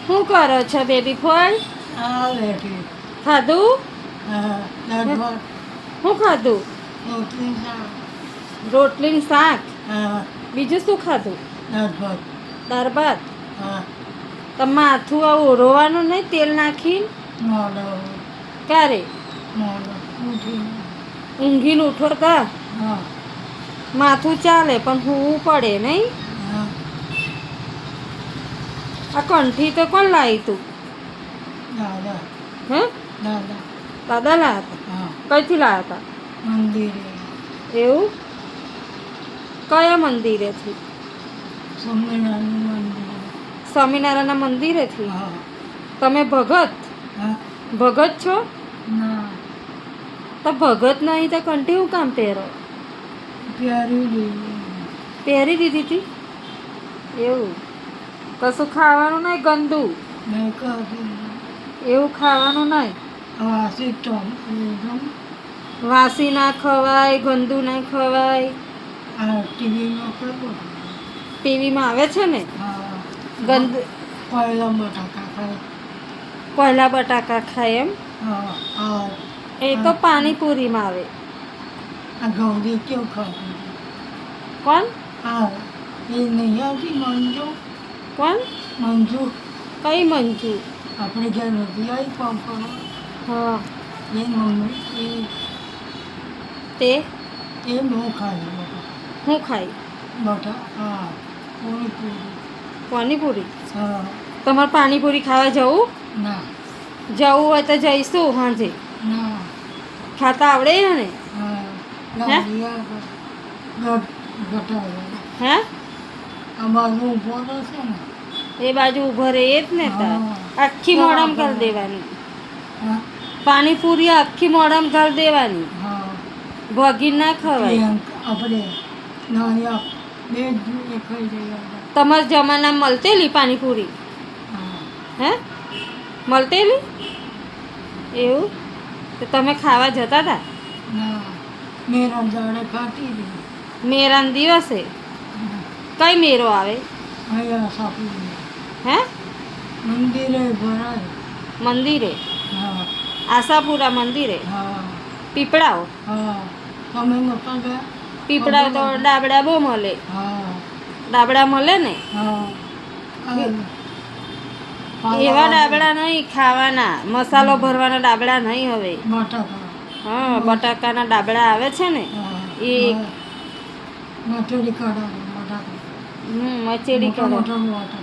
શું કરો છો બેબી ફોન? આ બેઠી. ખાધું? હા, દાળ ભાત, શું ખાધું? રોટલી, શાક. રોટલી ને શાક. હા, બીજું શું ખાધું? દાળ ભાત. દાળ ભાત. હા, તમે માથું આવું ઓરવાનું નહીં તેલ નાખીને? મોડો, ક્યારે મોડો. ઉઠી. ઊંઘીને ઉઠો તા હા, માથું ચાલે પણ હું પડે નહીં. હા. આ કંઠી તો કોણ લાવી તું? દાદા, હે દાદા. દાદા લાવ્યા હતા? હા, કઈથી લાવ્યા મંદિરે. હતા? એવું કયા મંદિરેથી? સ્વામિનારાયણ મંદિરે. સ્વામિનારાયણના મંદિરેથી? હા, તમે ભગત હા. ભગત છો? ના, તો ભગત નહીં તો કંઠી હું કામ પહેરો? પ્યારી દેવી. પહેરી દીધી હતી? એવું કશું ખાવાનું નહીં ગંદુ? મેં કહ્યું, એવું ખાવાનું નહીં. વાસી તો એકદમ વાસી ના ખવાય, ગંદુ ના ખવાય. આ ટીવીમાં કહ્યું. ટીવીમાં આવે છે ને હા, ગંદ પહેલા બટાકા ખાય. પહેલા બટાકા ખાય એમ? હા, આ એ તો પાણીપુરીમાં આવે. આ ગૌરી કેવું ખાતું. કોણ હા, એ નહીં આવતી મંજુ. કોણ? મંજુ કઈ મંજુ? આપણે ઘેર નથી આવી પંપ. હા એ મમ્મી તે એ બહુ ખાય હું ખાઈ? હા, પૂરી પૂરી. પાણીપુરી. હા, તમારે પાણીપુરી ખાવા જવું? ના, જવું હોય તો જઈશું સાંજે. ના. ખાતા આવડે છે ને? હા, હે? ઘટાડે. હે આ બાજુ ઊભો રહેશે ને. એ બાજુ ઊભો રહે જ ને તાર. હા. આખી મોડમ કરી દેવાની. હા, પાણીપુરી આખી મોડમ કરી દેવાની. હા. ભગી ના ખવાય. આપણે નાની બે જ ખાઈ જઈએ. તમારા જમાનામાં મળતેલી પાણીપુરી? હા, હે મળતેલી? એવું તો તમે ખાવા જતા હતા? ના. મેરા દાડે ખાતી હતી. મેરાના દિવસે? કઈ મેરો આવે? અહીંયા સાપી હે મંદિરે ભરાય. મંદિરે? હા, આશાપુરા મંદિરે? હા, પીપળાઓ? હા. તમે નહોતા ગયા? પીપળાઓ તો ડાબડા બહુ મળે. હા, ડાબડા મળે ને? હા. એવા ડાબડા નહીં ખાવાના, મસાલો ભરવાના ડાબડા નહીં હવે. બટાકા. હા, બટાકાના ડાબડા આવે છે ને હા. એ. મચોડી કાઢવાનું બટાકા. મચેડી મોટા કરો. મોટા બટાકા.